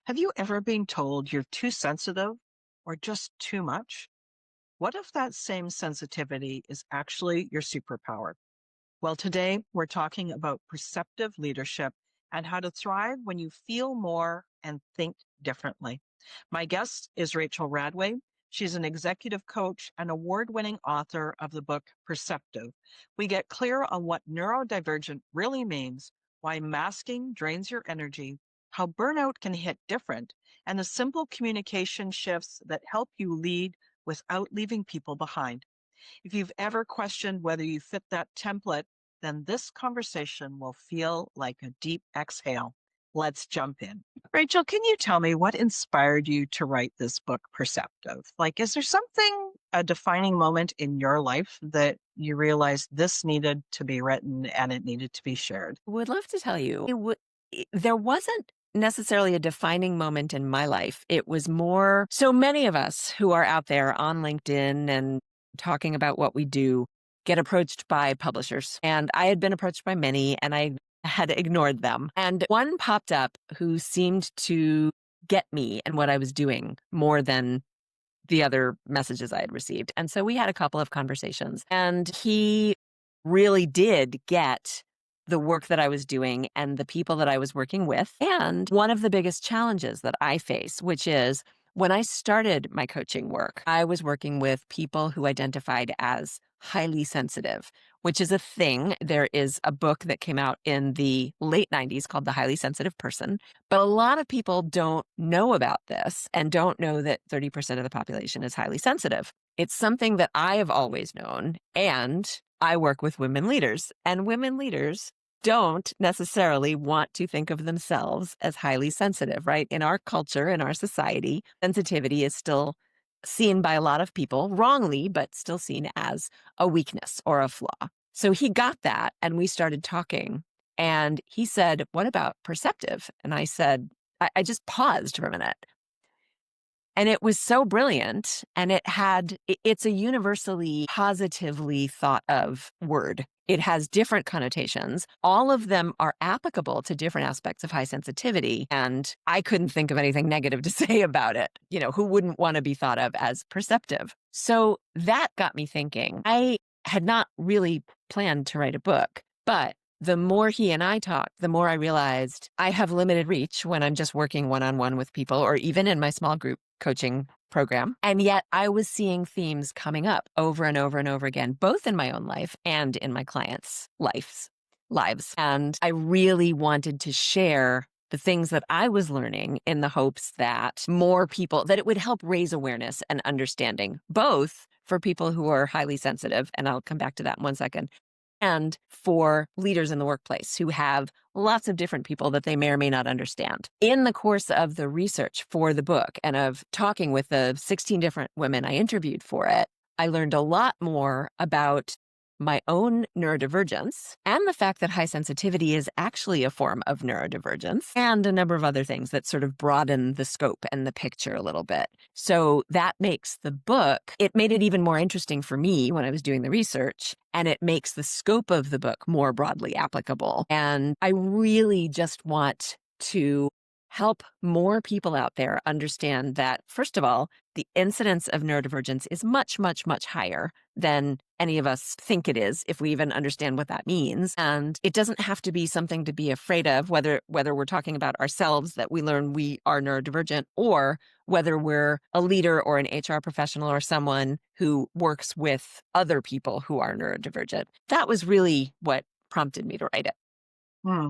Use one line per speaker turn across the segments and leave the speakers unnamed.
Have you ever been told you're too sensitive or just too much? What if that same sensitivity is actually your superpower? Well, today we're talking about perceptive leadership and how to thrive when you feel more and think differently. My guest is Rachel Radway. She's an executive coach and award winning author of the book Perceptive. We get clear on what neurodivergent really means, why masking drains your energy, how burnout can hit different, and the simple communication shifts that help you lead without leaving people behind. If you've ever questioned whether you fit that template, then this conversation will feel like a deep exhale. Let's jump in. Rachel, can you tell me what inspired you to write this book, Perceptive? Like, is there something, a defining moment in your life that you realized this needed to be written and it needed to be shared?
Would love to tell you. There wasn't necessarily a defining moment in my life. It was more so many of us who are out there on LinkedIn and talking about what we do get approached by publishers. And I had been approached by many and I had ignored them. And one popped up who seemed to get me and what I was doing more than the other messages I had received. And so we had a couple of conversations and he really did get the work that I was doing and the people that I was working with. And one of the biggest challenges that I face, which is when I started my coaching work, I was working with people who identified as highly sensitive, which is a thing. There is a book that came out in the late 90s called The Highly Sensitive Person. But a lot of people don't know about this and don't know that 30% of the population is highly sensitive. It's something that I have always known. And I work with women leaders, and women leaders don't necessarily want to think of themselves as highly sensitive, right? In our culture, in our society, sensitivity is still seen by a lot of people wrongly, but still seen as a weakness or a flaw. So he got that, and we started talking. And he said, "What about perceptive?" And I said, I just paused for a minute. And it was so brilliant. And it's a universally positively thought of word. It has different connotations. All of them are applicable to different aspects of high sensitivity. And I couldn't think of anything negative to say about it. Who wouldn't want to be thought of as perceptive? So that got me thinking. I had not really planned to write a book, but the more he and I talked, the more I realized I have limited reach when I'm just working one-on-one with people or even in my small group coaching program. And yet I was seeing themes coming up over and over and over again, both in my own life and in my clients' lives. And I really wanted to share the things that I was learning in the hopes that more people, that it would help raise awareness and understanding, both for people who are highly sensitive, and I'll come back to that in one second, and for leaders in the workplace who have lots of different people that they may or may not understand. In the course of the research for the book and of talking with the 16 different women I interviewed for it, I learned a lot more about my own neurodivergence and the fact that high sensitivity is actually a form of neurodivergence and a number of other things that sort of broaden the scope and the picture a little bit. So that makes the book, it made it even more interesting for me when I was doing the research, and it makes the scope of the book more broadly applicable. And I really just want to help more people out there understand that, first of all, the incidence of neurodivergence is much, much, much higher than any of us think it is, if we even understand what that means. And it doesn't have to be something to be afraid of, whether we're talking about ourselves, that we learn we are neurodivergent, or whether we're a leader or an HR professional or someone who works with other people who are neurodivergent. That was really what prompted me to write it.
Hmm.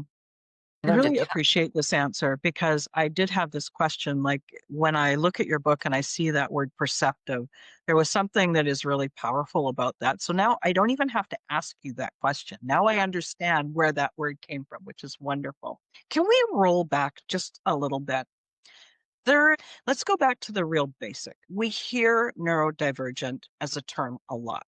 I
Learned it.
really appreciate this answer because I did have this question. Like when I look at your book and I see that word perceptive, there was something that is really powerful about that. So now I don't even have to ask you that question. Now I understand where that word came from, which is wonderful. Can we roll back just a little bit? There, let's go back to the real basic. We hear neurodivergent as a term a lot.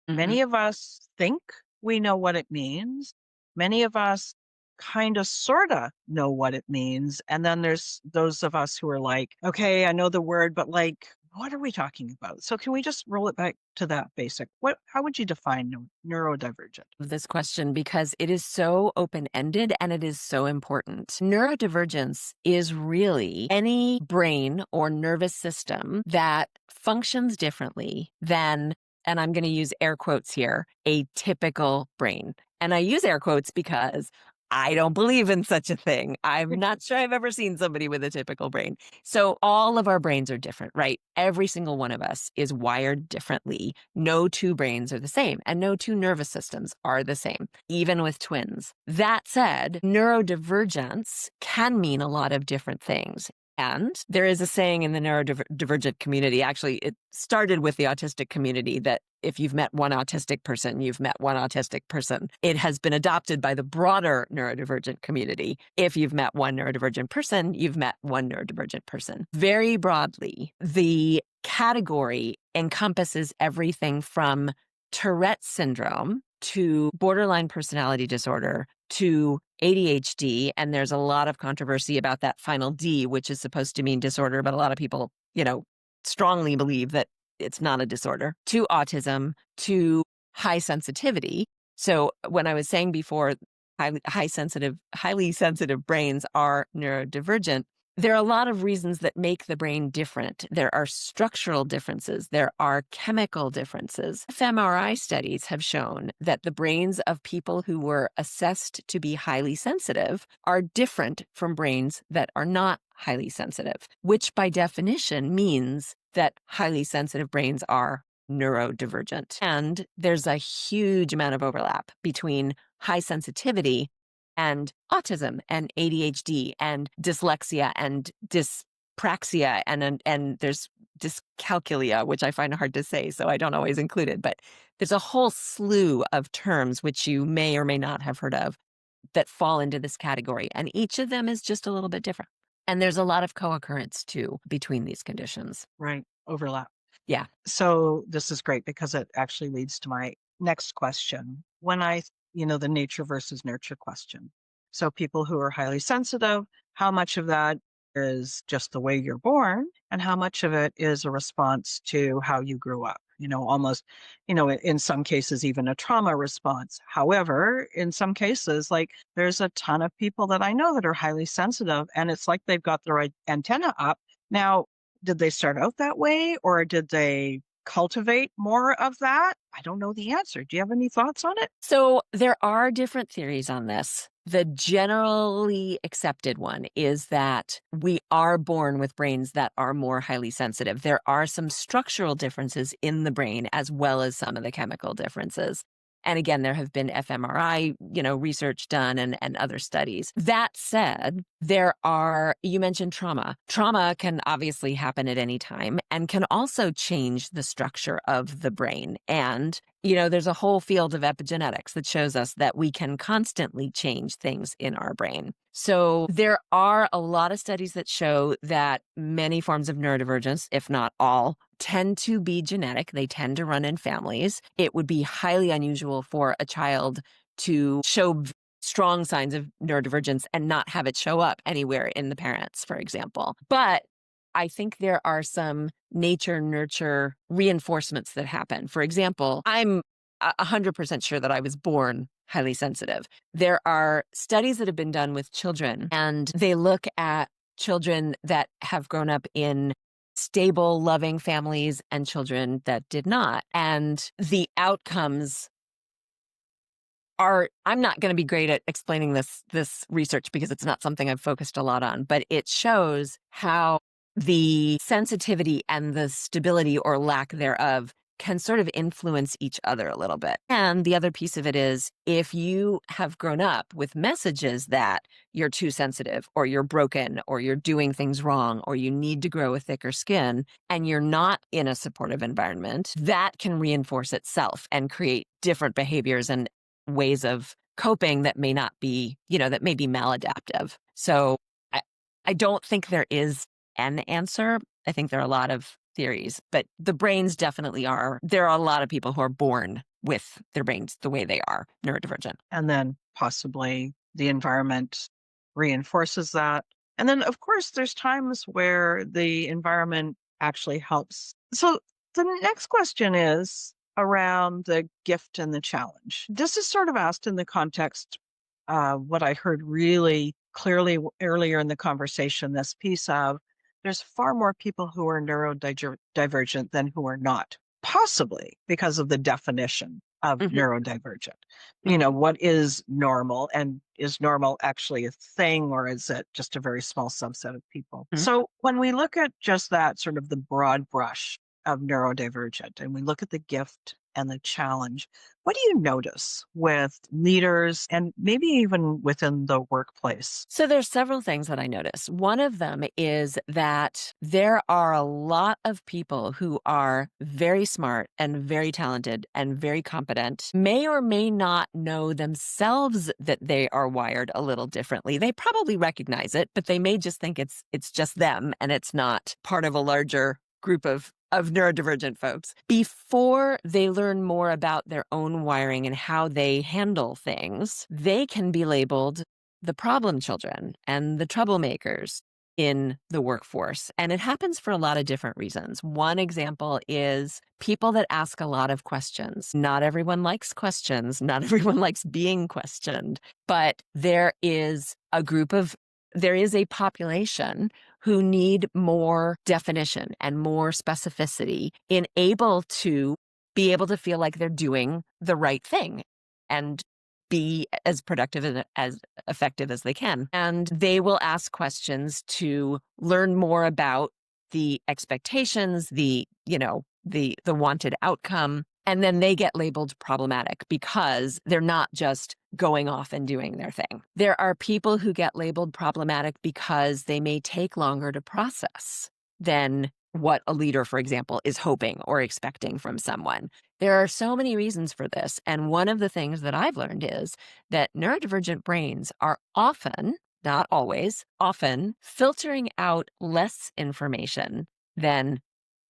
Mhm.
Many of us think we know what it means. Many of us kind of sort of know what it means. And then there's those of us who are like, okay, I know the word, but like, What are we talking about? So can we just roll it back to that basic? How would you define neurodivergent?
This question because it is so open ended and it is so important. Neurodivergence is really any brain or nervous system that functions differently than, and I'm going to use air quotes here, a typical brain. And I use air quotes because I don't believe in such a thing. I'm not sure I've ever seen somebody with a typical brain. So all of our brains are different, right? Every single one of us is wired differently. No two brains are the same, and no two nervous systems are the same, even with twins. That said, neurodivergence can mean a lot of different things. And there is a saying in the neurodivergent community, actually, it started with the autistic community, that if you've met one autistic person, you've met one autistic person. It has been adopted by the broader neurodivergent community. If you've met one neurodivergent person, you've met one neurodivergent person. Very broadly, the category encompasses everything from Tourette syndrome to borderline personality disorder to ADHD. And there's a lot of controversy about that final D, which is supposed to mean disorder, but a lot of people, strongly believe that it's not a disorder, to autism, to high sensitivity. So when I was saying before, highly sensitive brains are neurodivergent, there are a lot of reasons that make the brain different. There are structural differences. There are chemical differences. fMRI studies have shown that the brains of people who were assessed to be highly sensitive are different from brains that are not highly sensitive, which by definition means that highly sensitive brains are neurodivergent. And there's a huge amount of overlap between high sensitivity and autism and ADHD and dyslexia and dyspraxia and there's dyscalculia, which I find hard to say, so I don't always include it. But there's a whole slew of terms which you may or may not have heard of that fall into this category, and each of them is just a little bit different. And there's a lot of co-occurrence too between these conditions.
Right. Overlap.
Yeah.
So this is great because it actually leads to my next question. The nature versus nurture question. So people who are highly sensitive, how much of that is just the way you're born and how much of it is a response to how you grew up? Almost, in some cases, even a trauma response. However, in some cases, like there's a ton of people that I know that are highly sensitive and it's like they've got their antenna up. Now, did they start out that way or did they cultivate more of that? I don't know the answer. Do you have any thoughts on it?
So there are different theories on this. The generally accepted one is that we are born with brains that are more highly sensitive. There are some structural differences in the brain as well as some of the chemical differences. And again, there have been fMRI, research done and other studies. That said, you mentioned trauma. Trauma can obviously happen at any time and can also change the structure of the brain. And, there's a whole field of epigenetics that shows us that we can constantly change things in our brain. So there are a lot of studies that show that many forms of neurodivergence, if not all, tend to be genetic. They tend to run in families. It would be highly unusual for a child to show strong signs of neurodivergence and not have it show up anywhere in the parents, for example. But I think there are some nature-nurture reinforcements that happen. For example, I'm 100% sure that I was born highly sensitive. There are studies that have been done with children, and they look at children that have grown up in stable, loving families and children that did not. And the outcomes I'm not going to be great at explaining this research because it's not something I've focused a lot on, but it shows how the sensitivity and the stability or lack thereof can sort of influence each other a little bit. And the other piece of it is if you have grown up with messages that you're too sensitive or you're broken or you're doing things wrong or you need to grow a thicker skin and you're not in a supportive environment, that can reinforce itself and create different behaviors and ways of coping that may not be, that may be maladaptive. So I don't think there is an answer. I think there are a lot of theories, but the brains definitely are. There are a lot of people who are born with their brains the way they are, neurodivergent.
And then possibly the environment reinforces that. And then, of course, there's times where the environment actually helps. So the next question is around the gift and the challenge. This is sort of asked in the context, what I heard really clearly earlier in the conversation, this piece of there's far more people who are neurodivergent than who are not, possibly because of the definition of
Mhm,
neurodivergent.
mhm.
What is normal, and is normal actually a thing, or is it just a very small subset of people?
Mhm.
So when we look at just that sort of the broad brush of neurodivergent and we look at the gift and the challenge, what do you notice with leaders and maybe even within the workplace?
So there's several things that I notice. One of them is that there are a lot of people who are very smart and very talented and very competent, may or may not know themselves that they are wired a little differently. They probably recognize it, but they may just think it's just them and it's not part of a larger group of neurodivergent folks. Before they learn more about their own wiring and how they handle things, they can be labeled the problem children and the troublemakers in the workforce. And it happens for a lot of different reasons. One example is people that ask a lot of questions. Not everyone likes questions, not everyone likes being questioned, but there is a population who need more definition and more specificity in be able to feel like they're doing the right thing and be as productive and as effective as they can. And they will ask questions to learn more about the expectations, the wanted outcome. And then they get labeled problematic because they're not just going off and doing their thing. There are people who get labeled problematic because they may take longer to process than what a leader, for example, is hoping or expecting from someone. There are so many reasons for this. And one of the things that I've learned is that neurodivergent brains are often, not always, often filtering out less information than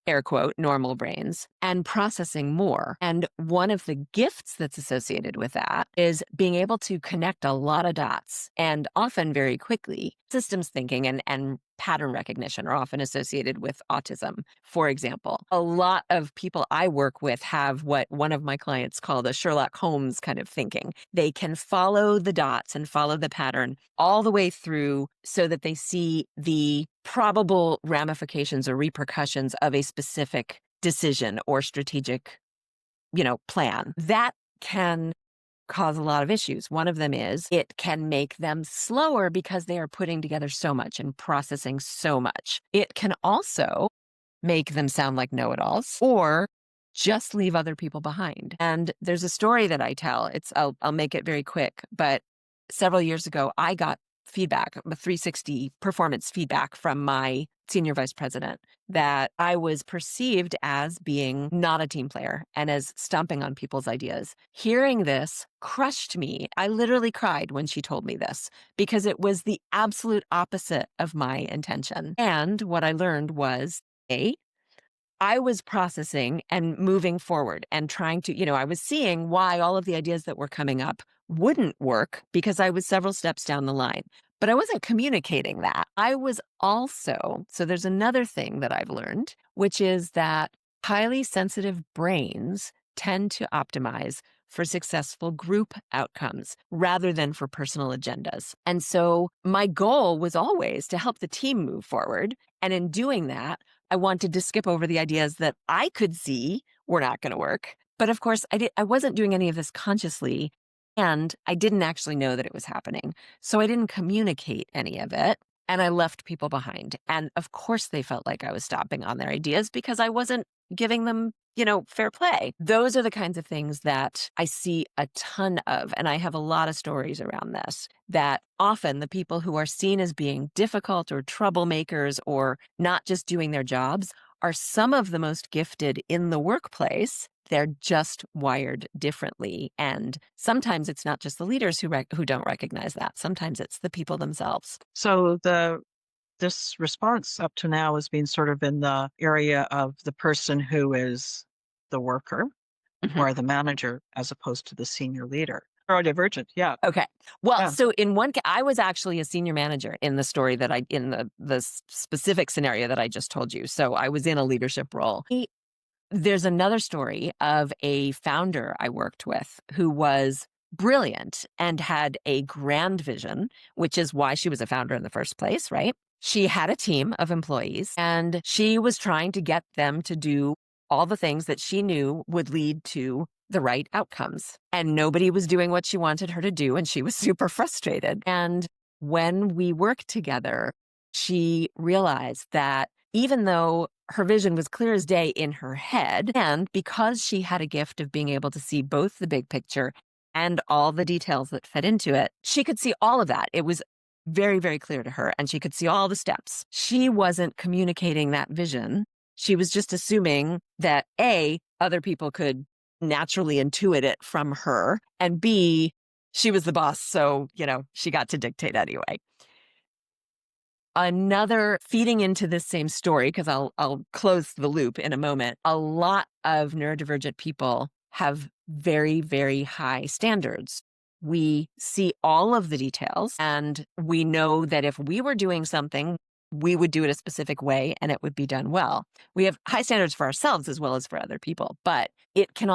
air quote, normal brains and processing more. And one of the gifts that's associated with that is being able to connect a lot of dots and often very quickly. Systems thinking and pattern recognition are often associated with autism. For example, a lot of people I work with have what one of my clients called a Sherlock Holmes kind of thinking. They can follow the dots and follow the pattern all the way through so that they see the probable ramifications or repercussions of a specific decision or strategic, plan. That can cause a lot of issues. One of them is it can make them slower because they are putting together so much and processing so much. It can also make them sound like know-it-alls or just leave other people behind. And there's a story that I tell. I'll make it very quick, but several years ago I got feedback, a 360 performance feedback from my senior vice president that I was perceived as being not a team player and as stomping on people's ideas. Hearing this crushed me. I literally cried when she told me this because it was the absolute opposite of my intention. And what I learned was I was processing and moving forward and trying to, I was seeing why all of the ideas that were coming up wouldn't work because I was several steps down the line. But I wasn't communicating that. I was also, so there's another thing that I've learned, which is that highly sensitive brains tend to optimize for successful group outcomes rather than for personal agendas. And so my goal was always to help the team move forward. And in doing that, I wanted to skip over the ideas that I could see were not going to work. But of course, I wasn't doing any of this consciously, and I didn't actually know that it was happening. So I didn't communicate any of it, and I left people behind. And of course, they felt like I was stopping on their ideas because I wasn't giving them, fair play. Those are the kinds of things that I see a ton of. And I have a lot of stories around this that often the people who are seen as being difficult or troublemakers or not just doing their jobs are some of the most gifted in the workplace. They're just wired differently. And sometimes it's not just the leaders who don't recognize that. Sometimes it's the people themselves.
So this response up to now has been sort of in the area of the person who is the worker
Mhm.
or the manager as opposed to the senior leader. Neurodivergent. Yeah.
Okay. Well,
Yeah.
so in one I was actually a senior manager in the story that in the specific scenario that I just told you. So I was in a leadership role. There's another story of a founder I worked with who was brilliant and had a grand vision, which is why she was a founder in the first place, right? She had a team of employees and she was trying to get them to do all the things that she knew would lead to the right outcomes. And nobody was doing what she wanted her to do. And she was super frustrated. And when we worked together, she realized that even though her vision was clear as day in her head, and because she had a gift of being able to see both the big picture and all the details that fed into it, she could see all of that. It was very, very clear to her, and she could see all the steps. She wasn't communicating that vision. She was just assuming that A, other people could naturally intuit it from her, and B, she was the boss, so, she got to dictate anyway. Another feeding into this same story, because I'll close the loop in a moment. A lot of neurodivergent people have very, very high standards. We see all of the details, and we know that if we were doing something, we would do it a specific way and it would be done well. We have high standards for ourselves as well as for other people, but it can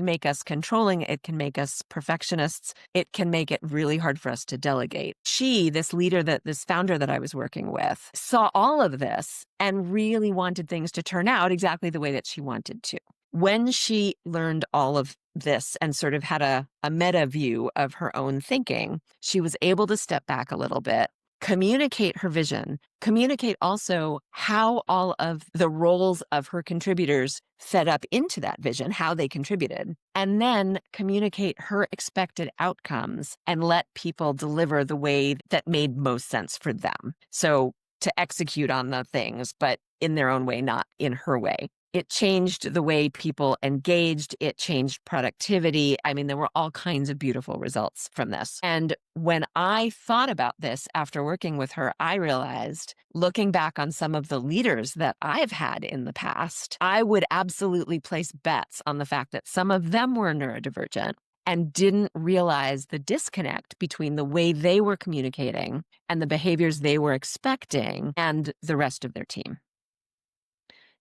make us controlling. It can make us perfectionists. It can make it really hard for us to delegate. This founder that I was working with, saw all of this and really wanted things to turn out exactly the way that she wanted to. When she learned all of this and sort of had a meta view of her own thinking, she was able to step back a little bit, communicate her vision, communicate also how all of the roles of her contributors fed up into that vision, how they contributed, and then communicate her expected outcomes and let people deliver the way that made most sense for them. So to execute on the things, but in their own way, not in her way. It changed the way people engaged. It changed productivity. I mean, there were all kinds of beautiful results from this. And when I thought about this after working with her, I realized, looking back on some of the leaders that I've had in the past, I would absolutely place bets on the fact that some of them were neurodivergent and didn't realize the disconnect between the way they were communicating and the behaviors they were expecting and the rest of their team.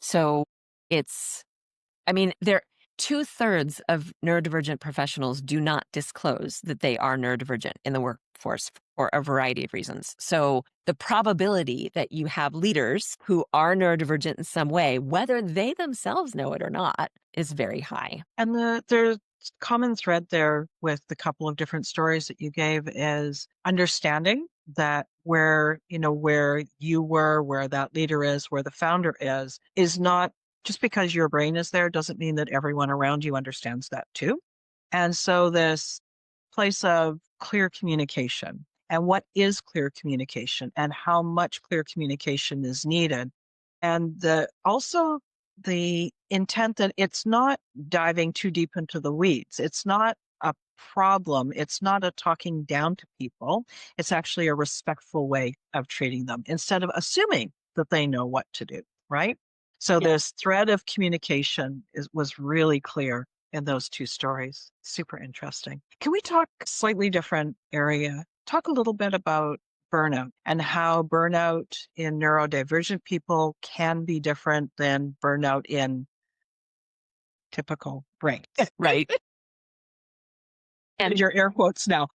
So they're 2/3 of neurodivergent professionals do not disclose that they are neurodivergent in the workforce for a variety of reasons. So the probability that you have leaders who are neurodivergent in some way, whether they themselves know it or not, is very high.
And there's common thread there with the couple of different stories that you gave is understanding that where you were, where that leader is, where the founder is not just because your brain is there doesn't mean that everyone around you understands that too. And so this place of clear communication and what is clear communication and how much clear communication is needed. And also the intent that it's not diving too deep into the weeds. It's not a problem. It's not a talking down to people. It's actually a respectful way of treating them instead of assuming that they know what to do, right? So
Yeah.
this thread of communication was really clear in those two stories. Super interesting. Can we talk slightly different area? Talk a little bit about burnout and how burnout in neurodivergent people can be different than burnout in typical brains.
Right.
And your air quotes now.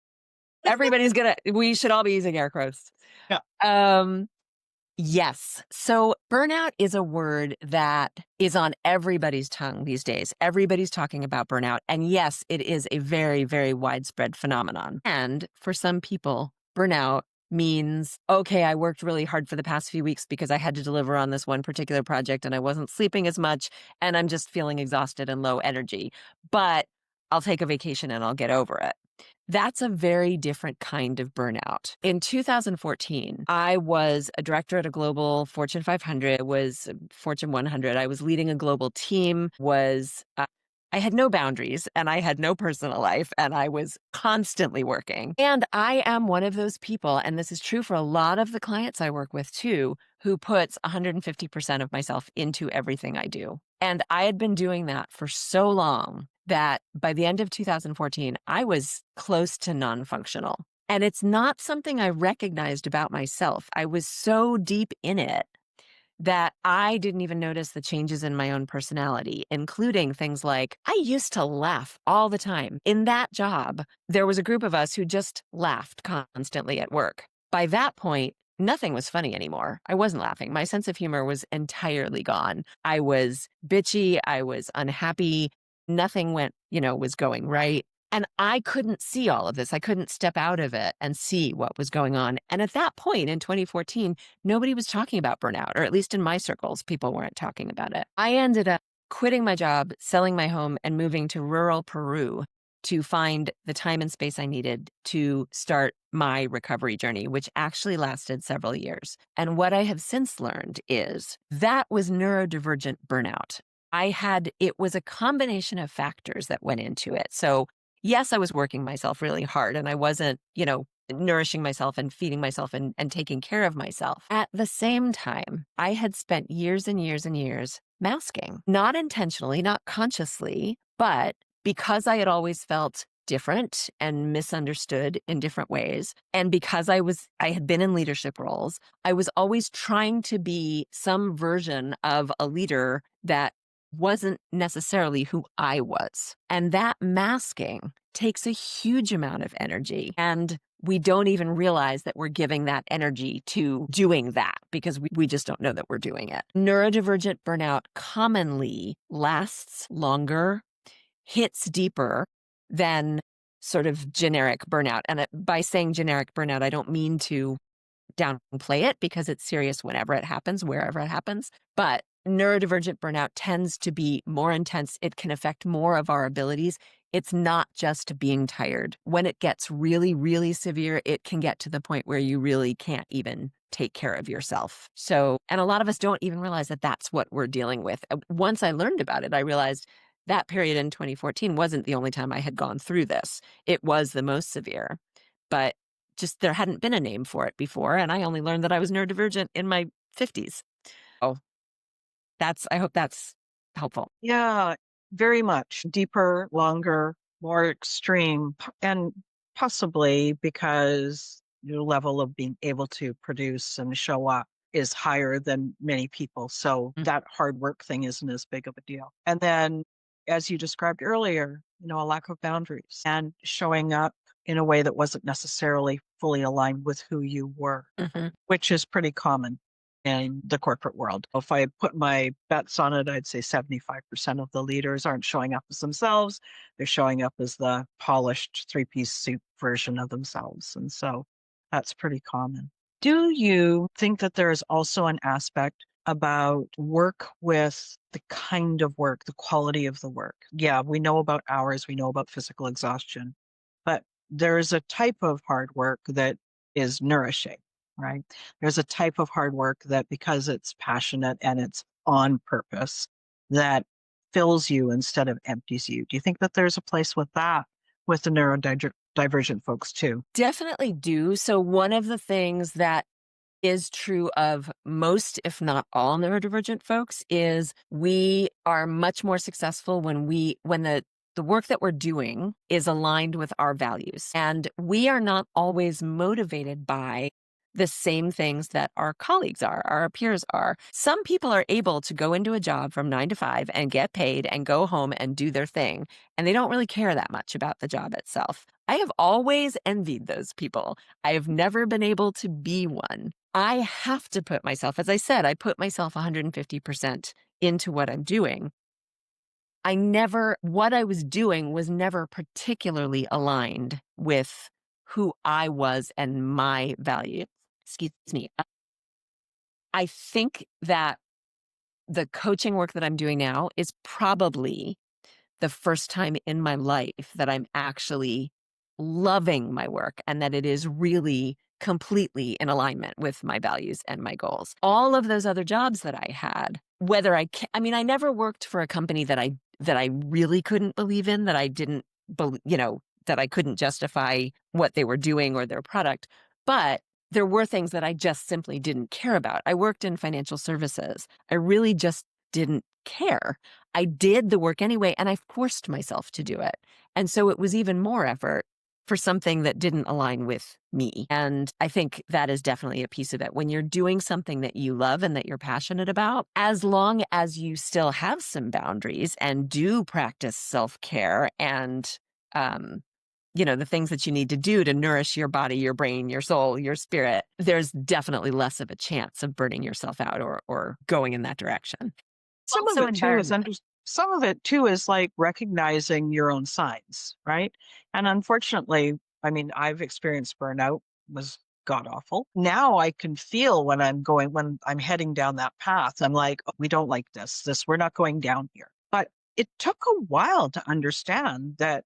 We should all be using air quotes.
Yeah.
Yes. So burnout is a word that is on everybody's tongue these days. Everybody's talking about burnout. And yes, it is a very, very widespread phenomenon. And for some people, burnout means, okay, I worked really hard for the past few weeks because I had to deliver on this one particular project and I wasn't sleeping as much and I'm just feeling exhausted and low energy. But I'll take a vacation and I'll get over it. That's a very different kind of burnout. In 2014, I was a director at a global Fortune 500, was Fortune 100. I was leading a global team, I had no boundaries and I had no personal life and I was constantly working. And I am one of those people, and this is true for a lot of the clients I work with too, who puts 150% of myself into everything I do. And I had been doing that for so long that by the end of 2014, I was close to non-functional. And it's not something I recognized about myself. I was so deep in it that I didn't even notice the changes in my own personality, including things like I used to laugh all the time. In that job, there was a group of us who just laughed constantly at work. By that point, nothing was funny anymore. I wasn't laughing. My sense of humor was entirely gone. I was bitchy. I was unhappy. Nothing was going right. And I couldn't see all of this. I couldn't step out of it and see what was going on. And at that point in 2014, nobody was talking about burnout, or at least in my circles, people weren't talking about it. I ended up quitting my job, selling my home, and moving to rural Peru to find the time and space I needed to start my recovery journey, which actually lasted several years. And what I have since learned is that was neurodivergent burnout. It was a combination of factors that went into it. So yes, I was working myself really hard and I wasn't, nourishing myself and feeding myself and taking care of myself. At the same time, I had spent years and years and years masking, not intentionally, not consciously, but because I had always felt different and misunderstood in different ways. And because I had been in leadership roles, I was always trying to be some version of a leader that wasn't necessarily who I was. And that masking takes a huge amount of energy. And we don't even realize that we're giving that energy to doing that because we just don't know that we're doing it. Neurodivergent burnout commonly lasts longer, hits deeper than sort of generic burnout. And by saying generic burnout, I don't mean to downplay it because it's serious whenever it happens, wherever it happens. But neurodivergent burnout tends to be more intense. It can affect more of our abilities. It's not just being tired. When it gets really, really severe, it can get to the point where you really can't even take care of yourself. And a lot of us don't even realize that that's what we're dealing with. Once I learned about it, I realized that period in 2014 wasn't the only time I had gone through this. It was the most severe, but just there hadn't been a name for it before. And I only learned that I was neurodivergent in my 50s. Oh, I hope that's helpful.
Yeah, very much deeper, longer, more extreme, and possibly because your level of being able to produce and show up is higher than many people. So
Mm.
that hard work thing isn't as big of a deal. And then, as you described earlier, a lack of boundaries and showing up in a way that wasn't necessarily fully aligned with who you were,
Mhm.
which is pretty common in the corporate world. If I put my bets on it, I'd say 75% of the leaders aren't showing up as themselves. They're showing up as the polished three-piece suit version of themselves. And so that's pretty common. Do you think that there is also an aspect about work with the kind of work, the quality of the work? Yeah, we know about hours, we know about physical exhaustion, but there is a type of hard work that is nourishing, right? There's a type of hard work that because it's passionate and it's on purpose, that fills you instead of empties you. Do you think that there's a place with that with the neurodivergent folks too?
Definitely do. So one of the things that is true of most, if not all, neurodivergent folks is we are much more successful when the work that we're doing is aligned with our values. And we are not always motivated by the same things that our colleagues are, our peers are. Some people are able to go into a job from 9 to 5 and get paid and go home and do their thing. And they don't really care that much about the job itself. I have always envied those people. I have never been able to be one. I have to put myself, as I said, I put myself 150% into what I'm doing. What I was doing was never particularly aligned with who I was and my value. Excuse me. I think that the coaching work that I'm doing now is probably the first time in my life that I'm actually loving my work and that it is really completely in alignment with my values and my goals. All of those other jobs that I had, I never worked for a company that I really couldn't believe in, that I didn't believe, that I couldn't justify what they were doing or their product. But there were things that I just simply didn't care about. I worked in financial services. I really just didn't care. I did the work anyway, and I forced myself to do it. And so it was even more effort for something that didn't align with me. And I think that is definitely a piece of it. When you're doing something that you love and that you're passionate about, as long as you still have some boundaries and do practice self-care and, um, the things that you need to do to nourish your body, your brain, your soul, your spirit, there's definitely less of a chance of burning yourself out or going in that direction.
Some of
Also,
it too is
environment.
some of it too is like recognizing your own signs, right? And unfortunately, I mean, I've experienced burnout, was god awful. Now I can feel when I'm heading down that path. I'm like, "Oh, we don't like this, we're not going down here." But it took a while to understand that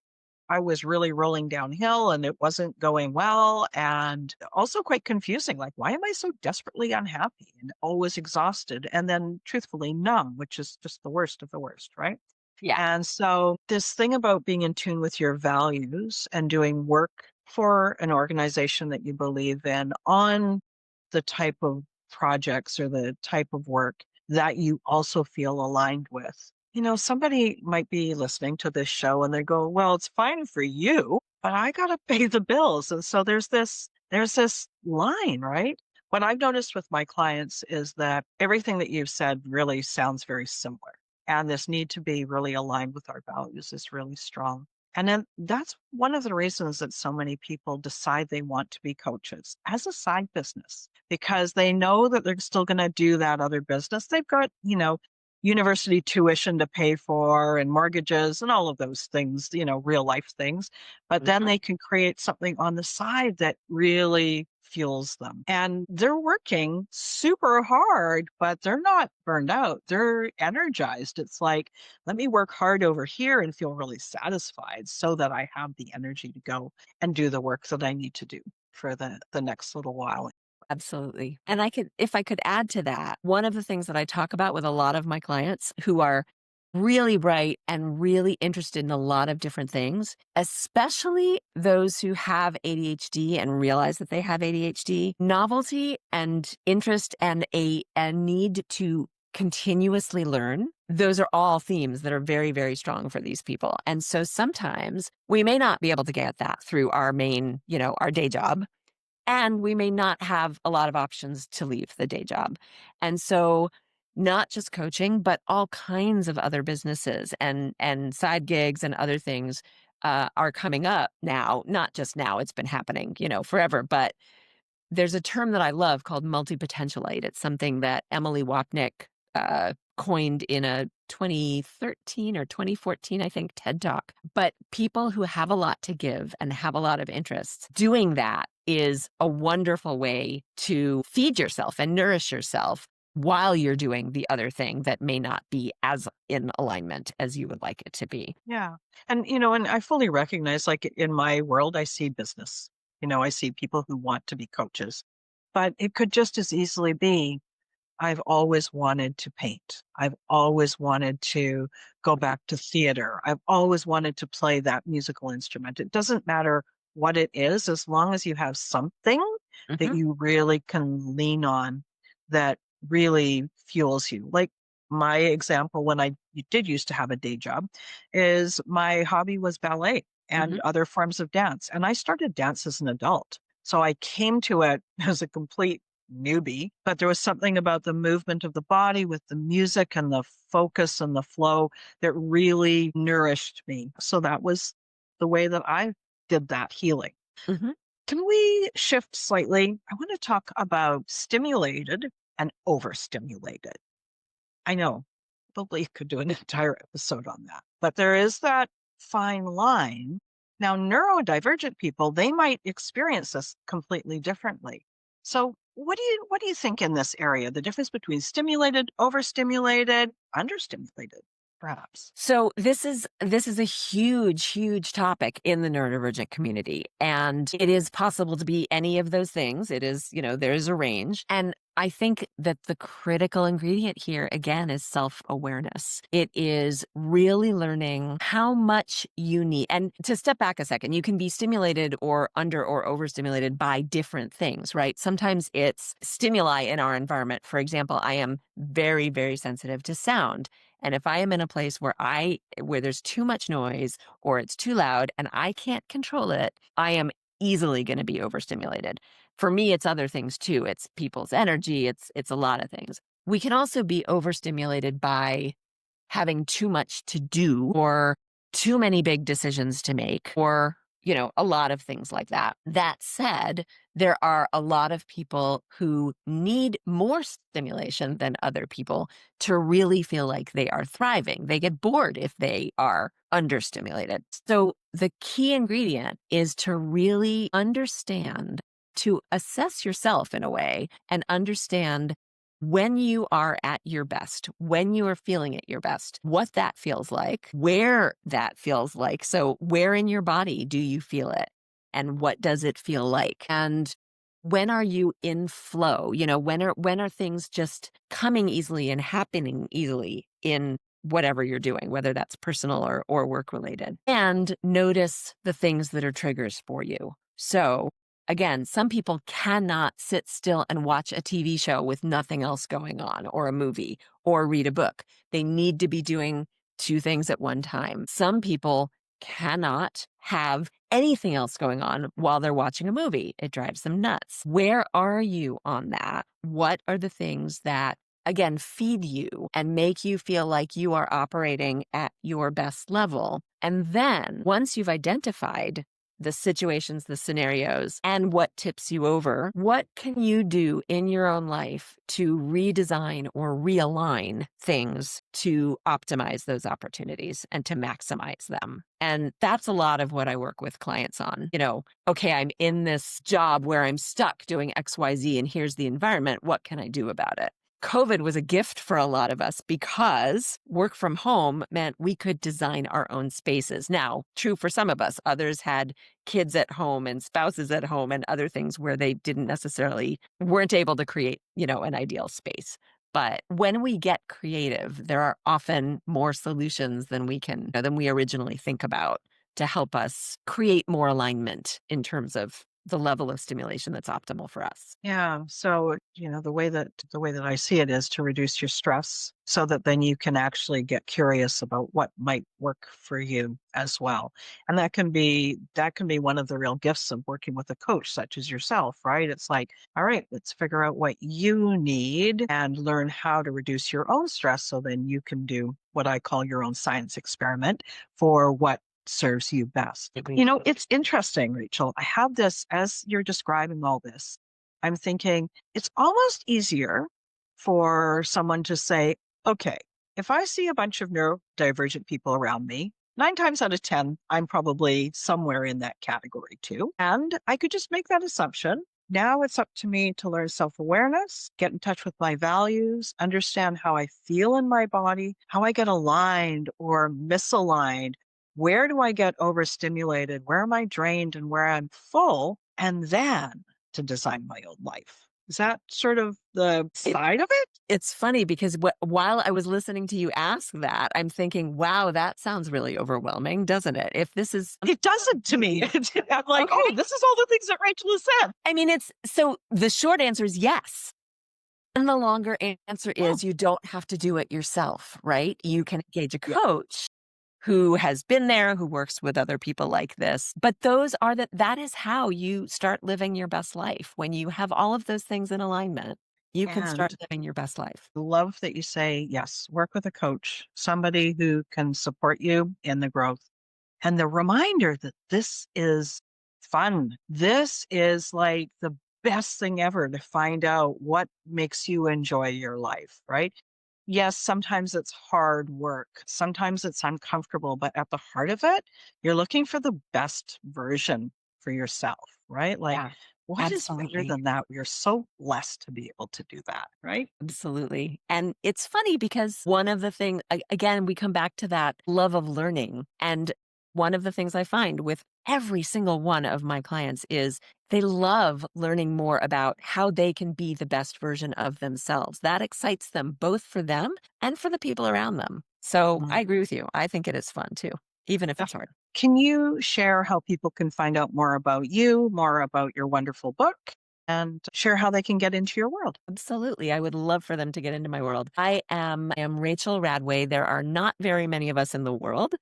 I was really rolling downhill and it wasn't going well, and also quite confusing. Like, why am I so desperately unhappy and always exhausted? And then truthfully numb, which is just the worst of the worst, right?
Yeah.
And so this thing about being in tune with your values and doing work for an organization that you believe in on the type of projects or the type of work that you also feel aligned with. Somebody might be listening to this show and they go, "Well, it's fine for you, but I got to pay the bills." And so there's this line, right? What I've noticed with my clients is that everything that you've said really sounds very similar. And this need to be really aligned with our values is really strong. And then that's one of the reasons that so many people decide they want to be coaches as a side business, because they know that they're still going to do that other business. They've got, university tuition to pay for and mortgages and all of those things, real life things. But then
Mhm.
they can create something on the side that really fuels them. And they're working super hard, but they're not burned out. They're energized. It's like, let me work hard over here and feel really satisfied so that I have the energy to go and do the work that I need to do for the next little while.
Absolutely. And if I could add to that, one of the things that I talk about with a lot of my clients who are really bright and really interested in a lot of different things, especially those who have ADHD and realize that they have ADHD, novelty and interest and a need to continuously learn. Those are all themes that are very, very strong for these people. And so sometimes we may not be able to get that through our main, our day job, and we may not have a lot of options to leave the day job. And so not just coaching, but all kinds of other businesses and side gigs and other things are coming up now. Not just now; it's been happening, forever. But there's a term that I love called multi-potentialite. It's something that Emily Wapnick coined in a 2013 or 2014, I think, TED Talk. But people who have a lot to give and have a lot of interests, doing that is a wonderful way to feed yourself and nourish yourself while you're doing the other thing that may not be as in alignment as you would like it to be.
Yeah. And I fully recognize, like in my world, I see business. I see people who want to be coaches, but it could just as easily be, I've always wanted to paint. I've always wanted to go back to theater. I've always wanted to play that musical instrument. It doesn't matter what it is, as long as you have something that
Mhm.
you really can lean on that really fuels you. Like my example, when I did used to have a day job, is my hobby was ballet and
Mhm.
other forms of dance. And I started dance as an adult. So I came to it as a complete newbie, but there was something about the movement of the body with the music and the focus and the flow that really nourished me. So that was the way that I did that healing.
Mhm.
Can we shift slightly? I want to talk about stimulated and overstimulated. I know, probably could do an entire episode on that, but there is that fine line. Now, neurodivergent people, they might experience this completely differently. So, what do you think in this area? The difference between stimulated, overstimulated, understimulated, perhaps?
So this is a huge, huge topic in the neurodivergent community. And it is possible to be any of those things. It is, there is a range. And I think that the critical ingredient here, again, is self awareness. It is really learning how much you need. And to step back a second, you can be stimulated or under or overstimulated by different things, right? Sometimes it's stimuli in our environment. For example, I am very, very sensitive to sound. And if I am in a place where there's too much noise or it's too loud and I can't control it, I am easily going to be overstimulated. For me, it's other things too. It's people's energy. It's a lot of things. We can also be overstimulated by having too much to do or too many big decisions to make or, a lot of things like that. That said, there are a lot of people who need more stimulation than other people to really feel like they are thriving. They get bored if they are understimulated. So the key ingredient is to really understand, to assess yourself in a way and understand when you are at your best, when you are feeling at your best, what that feels like, where that feels like. So, where in your body do you feel it? And what does it feel like? And when are you in flow? When are things just coming easily and happening easily in whatever you're doing, whether that's personal or work related? And notice the things that are triggers for you. So, again, some people cannot sit still and watch a TV show with nothing else going on, or a movie, or read a book. They need to be doing two things at one time. Some people cannot have anything else going on while they're watching a movie. It drives them nuts. Where are you on that? What are the things that, again, feed you and make you feel like you are operating at your best level? And then once you've identified the situations, the scenarios, and what tips you over, what can you do in your own life to redesign or realign things to optimize those opportunities and to maximize them? And that's a lot of what I work with clients on. Okay, I'm in this job where I'm stuck doing XYZ, and here's the environment. What can I do about it? COVID was a gift for a lot of us because work from home meant we could design our own spaces. Now, true for some of us, others had kids at home and spouses at home and other things where they weren't able to create, an ideal space. But when we get creative, there are often more solutions than we originally think about to help us create more alignment in terms of the level of stimulation that's optimal for us.
Yeah. So, the way that I see it is to reduce your stress so that then you can actually get curious about what might work for you as well. And that can be one of the real gifts of working with a coach such as yourself, right? It's like, all right, let's figure out what you need and learn how to reduce your own stress so then you can do what I call your own science experiment for what serves you best. It's interesting, Rachel. I have this as you're describing all this. I'm thinking it's almost easier for someone to say, okay, if I see a bunch of neurodivergent people around me, 9 times out of 10, I'm probably somewhere in that category too. And I could just make that assumption. Now it's up to me to learn self awareness, get in touch with my values, understand how I feel in my body, how I get aligned or misaligned. Where do I get overstimulated? Where am I drained and where I'm full? And then to design my own life. Is that sort of the
It,
side of it?
it's funny because while I was listening to you ask that, I'm thinking, wow, that sounds really overwhelming, doesn't it? If this is,
It doesn't to me. I'm like, oh,
okay.
this is all the things that Rachel has said.
I mean, so the short answer is yes. And the longer answer
Oh,
is you don't have to do it yourself, right? You can engage a
yeah.
coach who has been there, who works with other people like this. But that is how you start living your best life. When you have all of those things in alignment, you can start
And
living your best life.
I love that you say, yes, work with a coach, somebody who can support you in the growth. And the reminder that this is fun. This is like the best thing ever to find out what makes you enjoy your life, right? Yes, sometimes it's hard work. Sometimes it's uncomfortable, but at the heart of it, you're looking for the best version for yourself, right? Like,
Yeah,
what is better
absolutely.
than that? We're so blessed to be able to do that, right?
Absolutely. And it's funny because one of the things, again, we come back to that love of learning. And one of the things I find with every single one of my clients is they love learning more about how they can be the best version of themselves. That excites them both for them and for the people around them. So
Mm,
I agree with you. I think it is fun too, even if it's hard.
definitely. Can you share how people can find out more about you, more about your wonderful book, and share how they can get into your world?
Absolutely. I would love for them to get into my world. I am Rachel Radway. There are not very many of us in the world.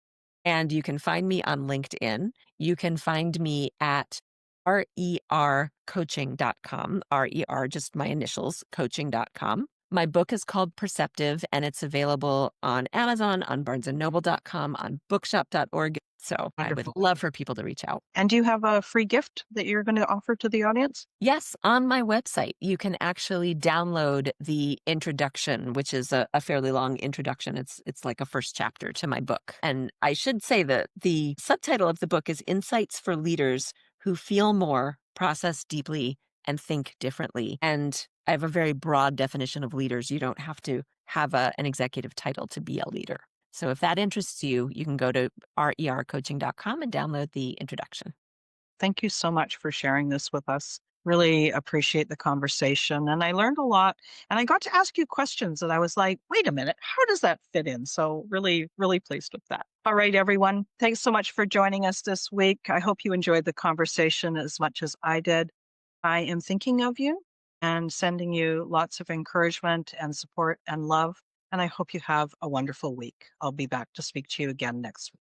And you can find me on LinkedIn. You can find me at rercoaching.com. RER, just my initials, coaching.com. My book is called Perceptive, and it's available on Amazon, on barnesandnoble.com, on bookshop.org. So I would
Wonderful.
love for people to reach out.
And do you have a free gift that you're going to offer to the audience?
Yes, on my website, you can actually download the introduction, which is a fairly long introduction. It's like a first chapter to my book. And I should say that the subtitle of the book is Insights for Leaders Who Feel More, Process Deeply, and Think Differently. And I have a very broad definition of leaders. You don't have to have an executive title to be a leader. So if that interests you, you can go to rercoaching.com and download the introduction.
Thank you so much for sharing this with us. Really appreciate the conversation. And I learned a lot. And I got to ask you questions that I was like, wait a minute, how does that fit in? So, really, really pleased with that. All right, everyone. Thanks so much for joining us this week. I hope you enjoyed the conversation as much as I did. I am thinking of you and sending you lots of encouragement and support and love. And I hope you have a wonderful week. I'll be back to speak to you again next week.